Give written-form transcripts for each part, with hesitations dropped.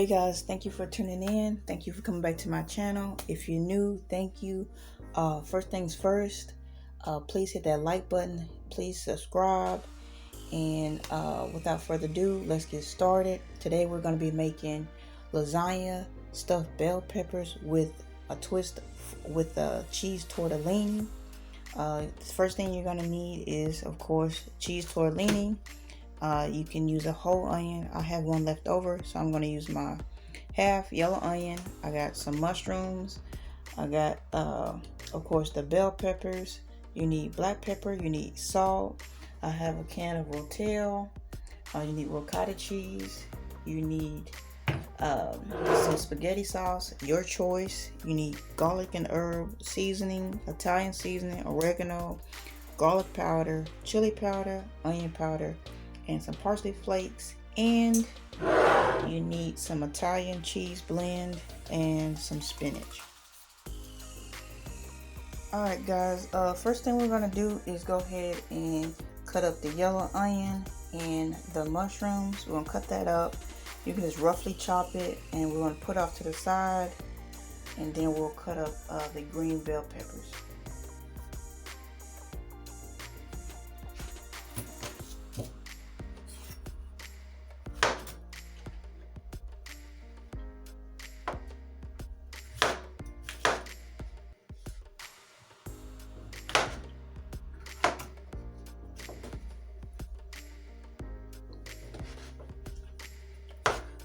Hey guys, thank you for tuning in. Thank you for coming back to my channel. If you're new, thank you. First things first, please hit that like button. Please subscribe. And without further ado, let's get started. Today we're going to be making lasagna stuffed bell peppers with a twist with cheese tortellini. The first thing you're going to need is, of course, cheese tortellini. You can use a whole onion. I have one left over, so I'm going to use my half yellow onion. I got some mushrooms. I got, of course, the bell peppers. You need black pepper. You need salt. I have a can of rotel. You need ricotta cheese. You need some spaghetti sauce, your choice. You need garlic and herb seasoning, Italian seasoning, oregano, garlic powder, chili powder, onion powder, and some parsley flakes. And you need some Italian cheese blend and some spinach. Alright guys, first thing we're going to do is go ahead and cut up the yellow onion and the mushrooms. We're going to cut that up. You can just roughly chop it, and we're going to put off to the side, and then we'll cut up the green bell peppers.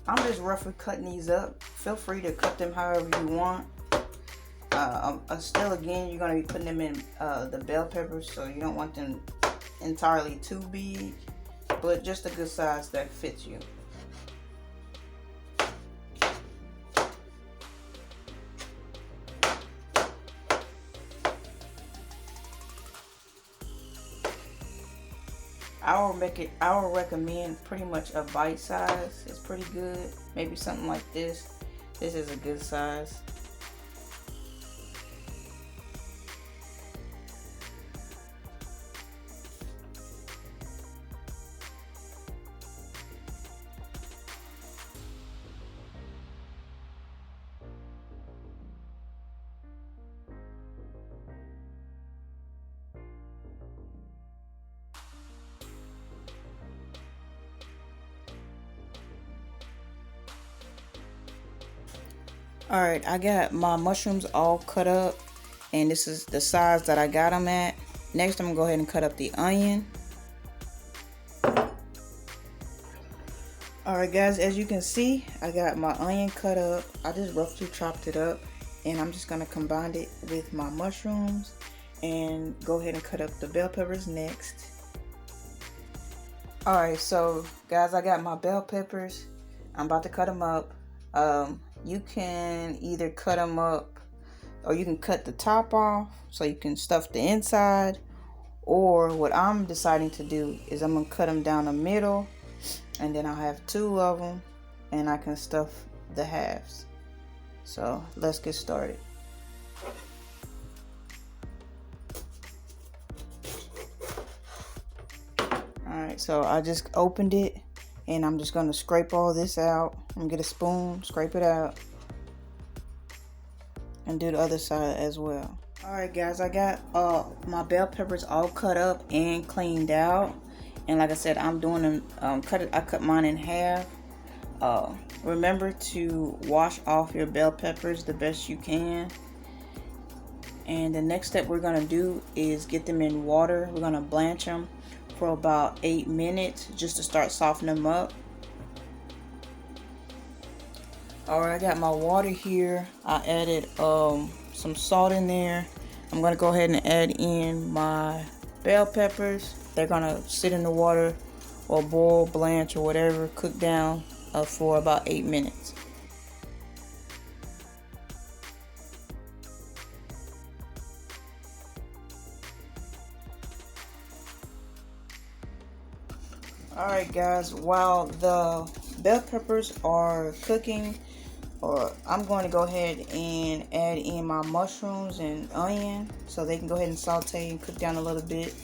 I'm just roughly cutting these up. Feel free to cut them however you want. Still, again, you're going to be putting them in the bell peppers, so you don't want them entirely too big, but just a good size that fits you. I will recommend pretty much a bite size. It's pretty good. Maybe something like this. This is a good size. Alright, I got my mushrooms all cut up, and this is the size that I got them at. Next, I'm going to go ahead and cut up the onion. Alright guys, as you can see, I got my onion cut up. I just roughly chopped it up, and I'm just going to combine it with my mushrooms and go ahead and cut up the bell peppers next. Alright, so guys, I got my bell peppers. I'm about to cut them up. You can either cut them up, or you can cut the top off so you can stuff the inside, or what I'm deciding to do is I'm gonna cut them down the middle, and then I'll have two of them, and I can stuff the halves. So let's get started. Alright, so I just opened it, and I'm just gonna scrape all this out. I'm gonna get a spoon, scrape it out, and do the other side as well. Alright guys, I got my bell peppers all cut up and cleaned out, and like I said, I'm doing them I cut mine in half. Remember to wash off your bell peppers the best you can. And the next step we're gonna do is get them in water. We're gonna blanch them for about 8 minutes just to start softening them up. Alright, I got my water here. I added some salt in there. I'm gonna go ahead and add in my bell peppers. They're gonna sit in the water or boil, blanch, or whatever, cook down for about 8 minutes. Alright guys, while the bell peppers are cooking, I'm going to go ahead and add in my mushrooms and onion so they can go ahead and saute and cook down a little bit.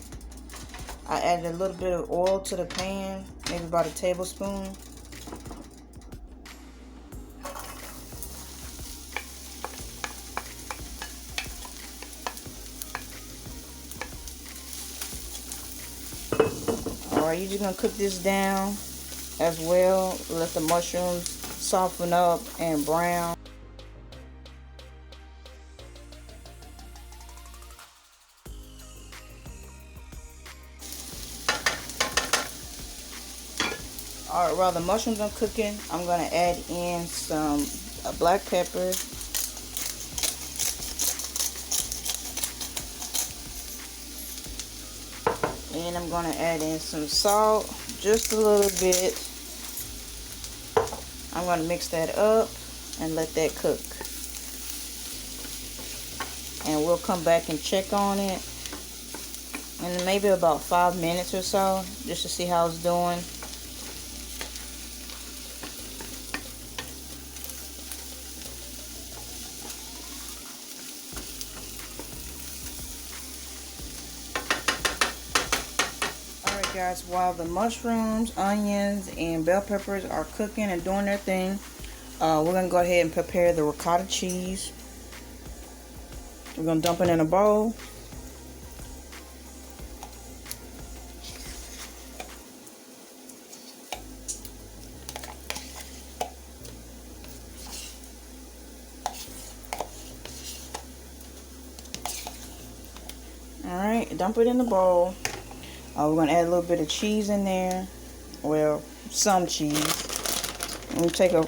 I added a little bit of oil to the pan, maybe about a tablespoon. Alright, you're just gonna cook this down as well. Let the mushrooms soften up and brown. Alright, while the mushrooms are cooking, I'm gonna add in some black pepper. And I'm gonna add in some salt, just a little bit. I'm gonna mix that up and let that cook. And we'll come back and check on it in maybe about 5 minutes or so, just to see how it's doing. Alright guys, while the mushrooms, onions, and bell peppers are cooking and doing their thing, we're going to go ahead and prepare the ricotta cheese. We're going to dump it in a bowl. Alright, dump it in the bowl. We're going to add a little bit of cheese in there. Well, some cheese. We'll take a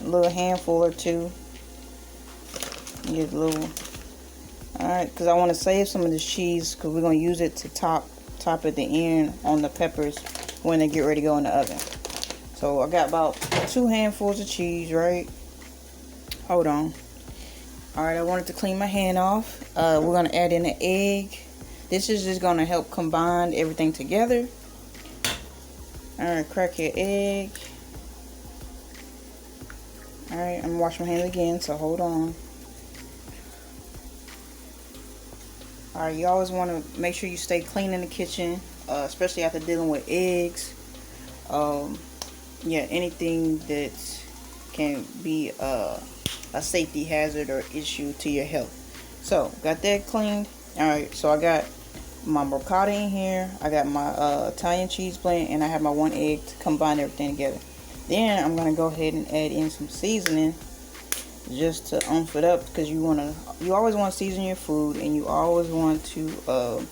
little handful or two. Get a little. Alright, because I want to save some of this cheese because we're going to use it to top at the end on the peppers when they get ready to go in the oven. So I got about 2 handfuls of cheese, right? Hold on. Alright, I wanted to clean my hand off. We're going to add in an egg. This is just going to help combine everything together. Alright, crack your egg. Alright, I'm going to wash my hands again, so hold on. Alright, you always want to make sure you stay clean in the kitchen, especially after dealing with eggs. Yeah, anything that can be a safety hazard or issue to your health. So, got that cleaned. Alright, so I got my ricotta in here. I got my Italian cheese blend, and I have my 1 egg to combine everything together. Then I'm gonna go ahead and add in some seasoning just to oomph it up, because you always want to season your food, and you always want to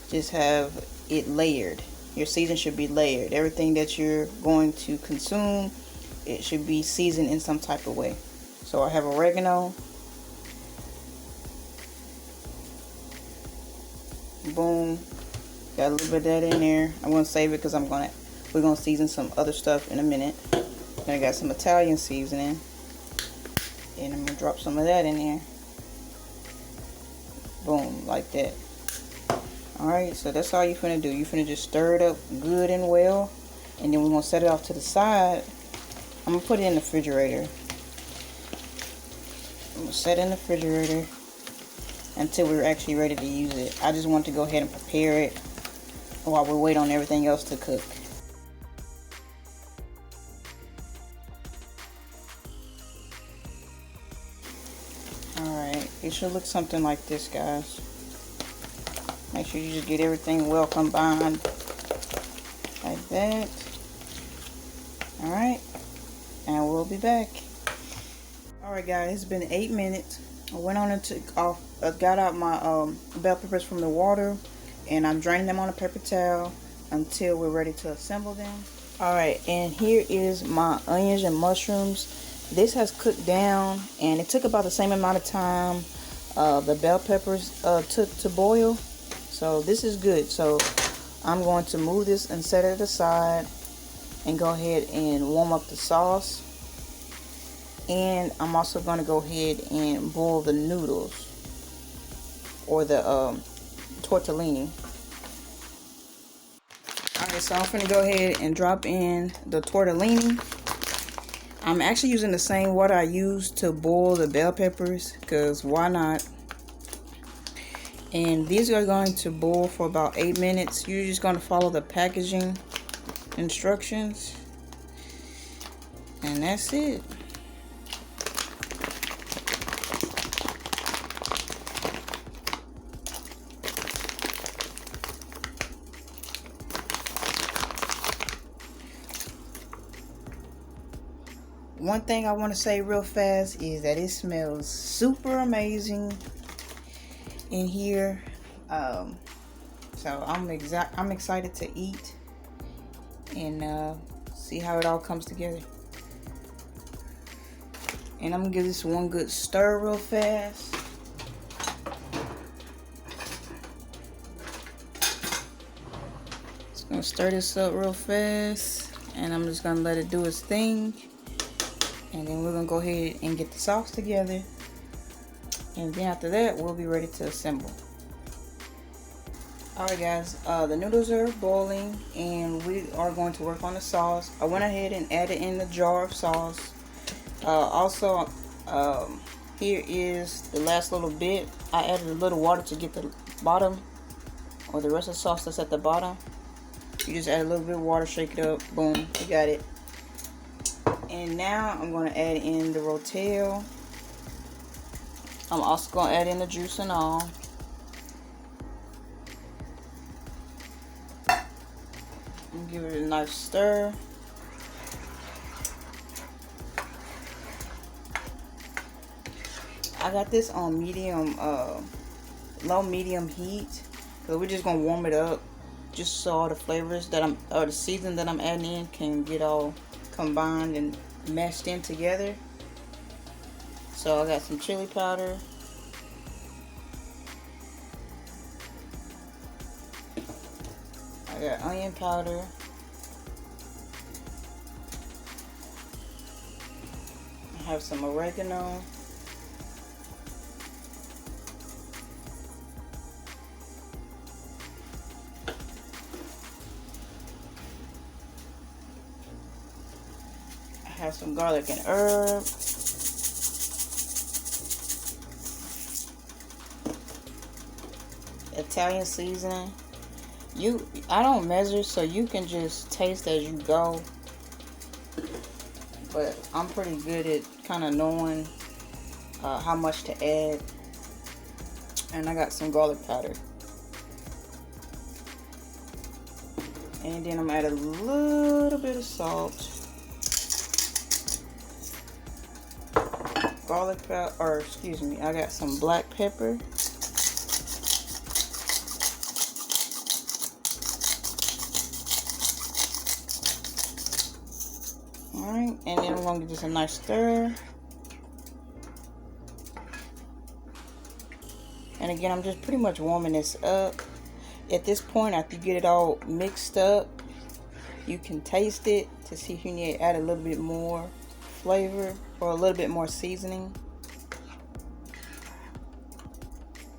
just have it layered. Your season should be layered. Everything that you're going to consume, it should be seasoned in some type of way. So I have oregano. Boom. Got a little bit of that in there. I'm gonna save it because we're gonna season some other stuff in a minute. Then I got some Italian seasoning, and I'm gonna drop some of that in there. Boom, like that. Alright, so that's all you're finna do. You're finna just stir it up good and well, and then we're gonna set it off to the side. I'm gonna put it in the refrigerator. I'm gonna set it in the refrigerator until we're actually ready to use it. I just want to go ahead and prepare it while we wait on everything else to cook. Alright, it should look something like this, guys. Make sure you just get everything well combined like that. Alright, and we'll be back. Alright guys, it's been 8 minutes. I went on and got out my bell peppers from the water, and I'm draining them on a paper towel until we're ready to assemble them. Alright, and here is my onions and mushrooms. This has cooked down, and it took about the same amount of time the bell peppers took to boil. So this is good. So I'm going to move this and set it aside and go ahead and warm up the sauce. And I'm also going to go ahead and boil the noodles, or the tortellini. Alright, so I'm going to go ahead and drop in the tortellini. I'm actually using the same water I used to boil the bell peppers, because why not? And these are going to boil for about 8 minutes. You're just going to follow the packaging instructions, and that's it. one thing I want to say real fast is that it smells super amazing in here. So I'm excited to eat and see how it all comes together. And I'm gonna give this one good stir real fast. Just gonna stir this up real fast, and I'm just gonna let it do its thing. And then we're gonna go ahead and get the sauce together. And then after that, we'll be ready to assemble. Alright guys, the noodles are boiling and we are going to work on the sauce. I went ahead and added in the jar of sauce. Also, here is the last little bit. I added a little water to get the bottom, or the rest of the sauce that's at the bottom. You just add a little bit of water, shake it up, boom, you got it. And now I'm going to add in the rotel. I'm also going to add in the juice and all. And give it a nice stir. I got this on medium, low medium heat, because we're just gonna warm it up, just so all the flavors that or the seasoning that I'm adding in can get all combined and mashed in together. So I got some chili powder. I got onion powder. I have some oregano. I have some garlic and herb. Italian seasoning. I don't measure, so you can just taste as you go. But I'm pretty good at kind of knowing how much to add. And I got some garlic powder. And then I'm gonna add a little bit of salt. Garlic powder, or excuse me, I got some black pepper. Alright, and then I'm going to give this a nice stir. And again, I'm just pretty much warming this up. At this point, after you get it all mixed up, you can taste it to see if you need to add a little bit more flavor or a little bit more seasoning.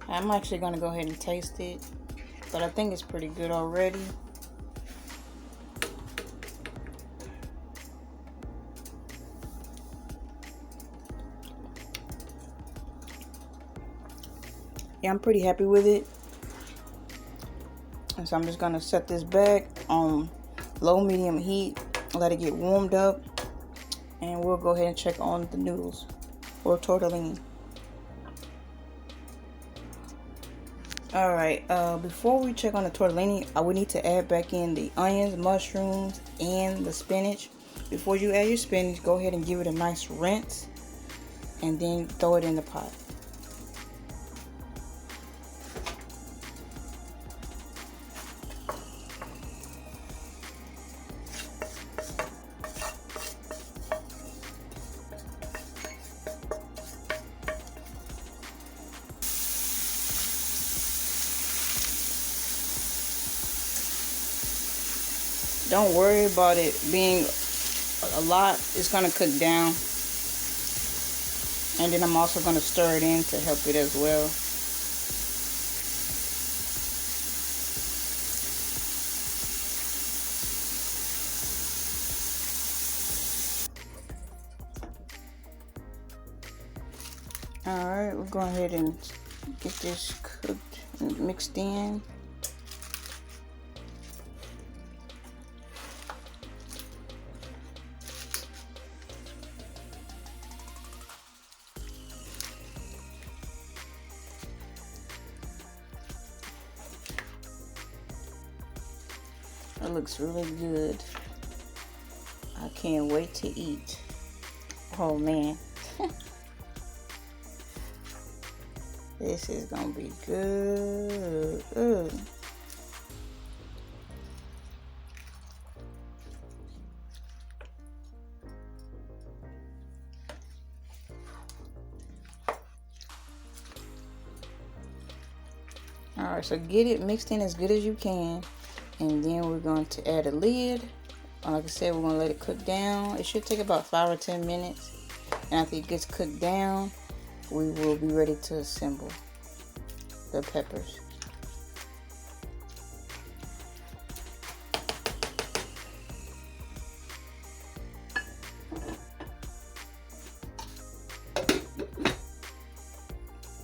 I'm actually going to go ahead and taste it, but I think it's pretty good already. Yeah, I'm pretty happy with it. And so I'm just going to set this back on low medium heat, let it get warmed up, and we'll go ahead and check on the noodles or tortellini. Alright, before we check on the tortellini, I would need to add back in the onions, mushrooms, and the spinach. Before you add your spinach, go ahead and give it a nice rinse and then throw it in the pot. Don't worry about it being a lot. It's going to cook down. And then I'm also going to stir it in to help it as well. Alright, we'll go ahead and get this cooked and mixed in. It looks really good. I can't wait to eat. Oh man. This is gonna be good. Alright, so get it mixed in as good as you can. And then we're going to add a lid. Like I said, we're going to let it cook down. It should take about 5 or 10 minutes. And after it gets cooked down, we will be ready to assemble the peppers.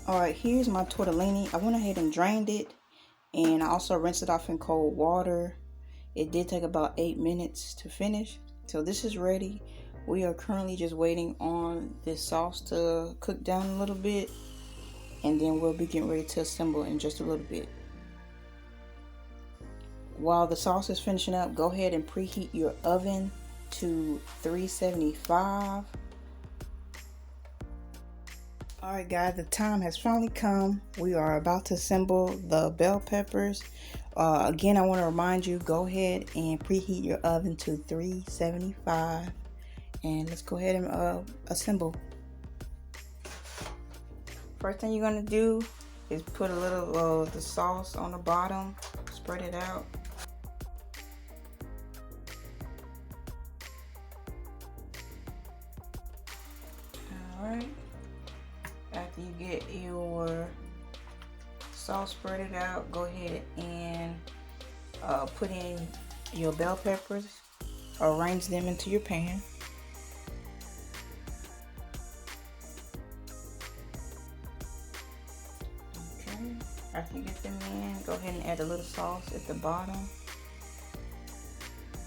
Alright, here's my tortellini. I went ahead and drained it, and I also rinsed it off in cold water. It did take about 8 minutes to finish. So this is ready. We are currently just waiting on this sauce to cook down a little bit, and then we'll be getting ready to assemble in just a little bit. While the sauce is finishing up, go ahead and preheat your oven to 375. Alright guys, the time has finally come. We are about to assemble the bell peppers. Again, I want to remind you, go ahead and preheat your oven to 375. And let's go ahead and assemble. First thing you're going to do is put a little the sauce on the bottom. Spread it out. Alright. After you get your sauce spread out, go ahead and put in your bell peppers. Arrange them into your pan. Okay. After you get them in, go ahead and add a little sauce at the bottom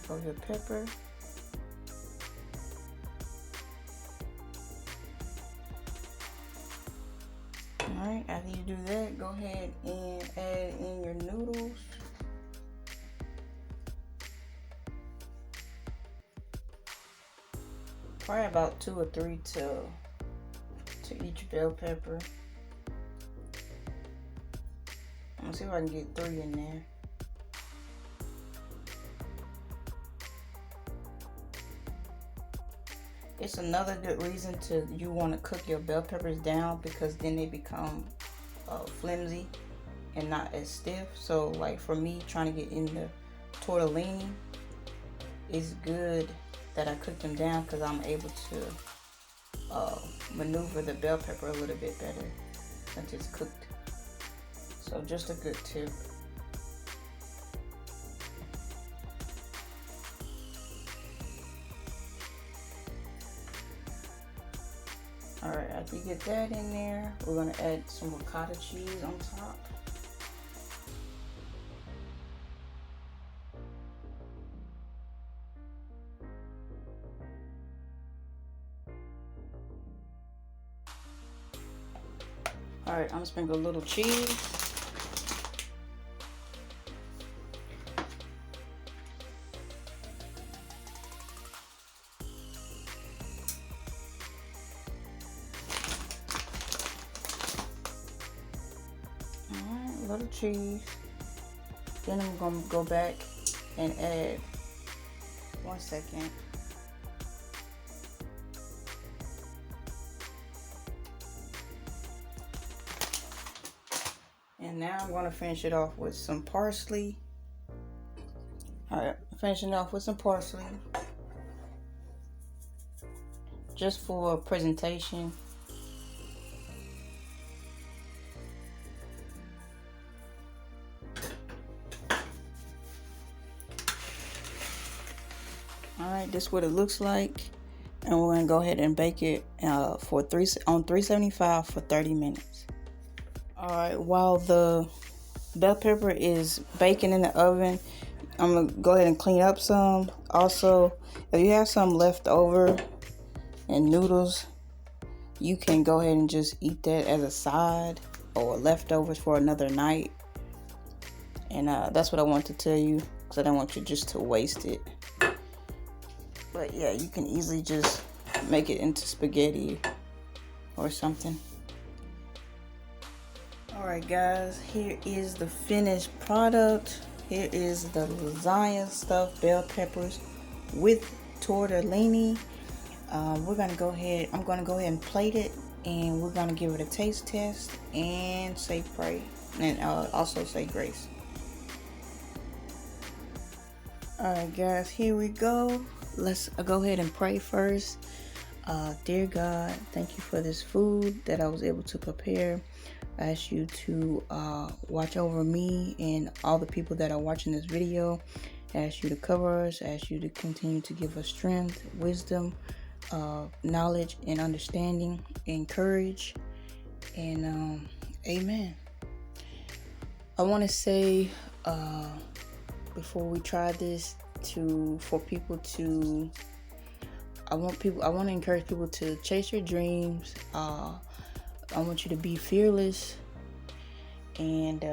for your pepper. Alright, after you do that, go ahead and add in your noodles. Probably about 2 or 3 to each bell pepper. I'm gonna see if I can get 3 in there. It's another good reason you want to cook your bell peppers down, because then they become flimsy and not as stiff. So like for me, trying to get in the tortellini, it's good that I cook them down, because I'm able to maneuver the bell pepper a little bit better since it's cooked. So just a good tip. Alright, after you get that in there, we're going to add some ricotta cheese on top. Alright, I'm going to sprinkle a little cheese. Little cheese. Then I'm gonna go back and add 1 second. And now I'm gonna finish it off with some parsley. Alright, finishing off with some parsley. Just for presentation. Alright, this is what it looks like, and we're going to go ahead and bake it on 375 for 30 minutes. Alright, while the bell pepper is baking in the oven, I'm going to go ahead and clean up some. Also, if you have some left over and noodles, you can go ahead and just eat that as a side or leftovers for another night. And that's what I want to tell you, because I don't want you just to waste it. But yeah, you can easily just make it into spaghetti or something. Alright guys, here is the finished product. Here is the lasagna stuffed bell peppers with tortellini. We're gonna go ahead, I'm gonna go ahead and plate it, and we're gonna give it a taste test and say pray, and also say grace. Alright guys, here we go. Let's go ahead and pray first. Dear God, thank you for this food that I was able to prepare. I ask you to watch over me and all the people that are watching this video. I ask you to cover us. I ask you to continue to give us strength, wisdom, knowledge, and understanding, and courage. And amen. I want to say before we try this, I want to encourage people to chase your dreams. I want you to be fearless, and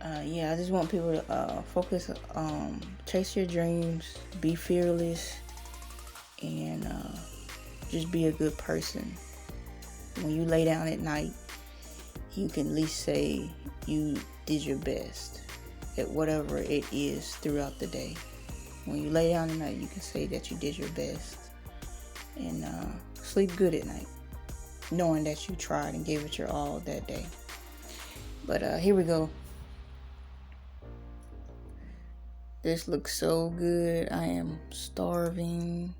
I just want people to focus, chase your dreams, be fearless, and just be a good person. When you lay down at night, you can at least say you did your best at whatever it is throughout the day. When you lay down at night, you can say that you did your best, and sleep good at night, knowing that you tried and gave it your all that day. But here we go. This looks so good. I am starving.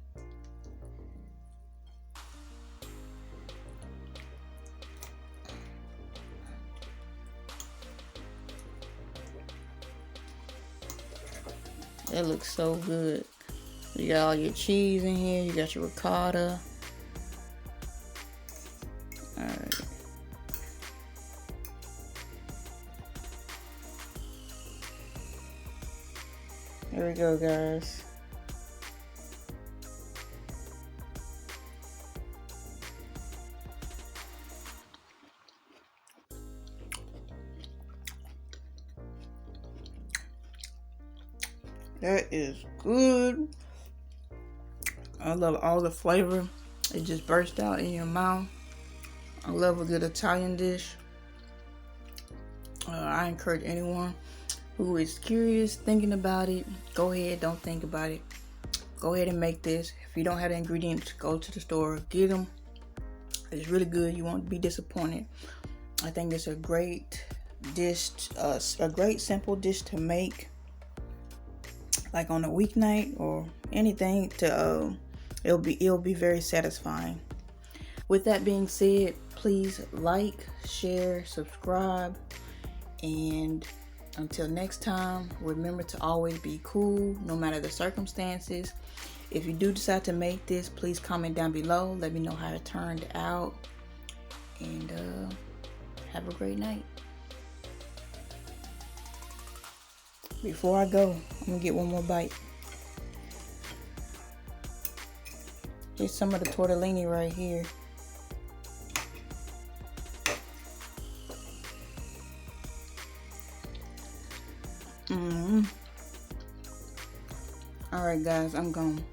That looks so good. You got all your cheese in here. You got your ricotta. Alright. Here we go, guys. That is good. I love all the flavor. It just burst out in your mouth. I love a good Italian dish. I encourage anyone who is curious, thinking about it, go ahead, don't think about it. Go ahead and make this. If you don't have the ingredients, go to the store, get them. It's really good. You won't be disappointed. I think it's a great dish, a great simple dish to make, like on a weeknight or anything. It'll be very satisfying. With that being said, please like, share, subscribe, and until next time, remember to always be cool no matter the circumstances. If you do decide to make this, please comment down below. Let me know how it turned out, and have a great night. Before I go, I'm gonna get one more bite. Here's some of the tortellini right here. Alright guys, I'm gone.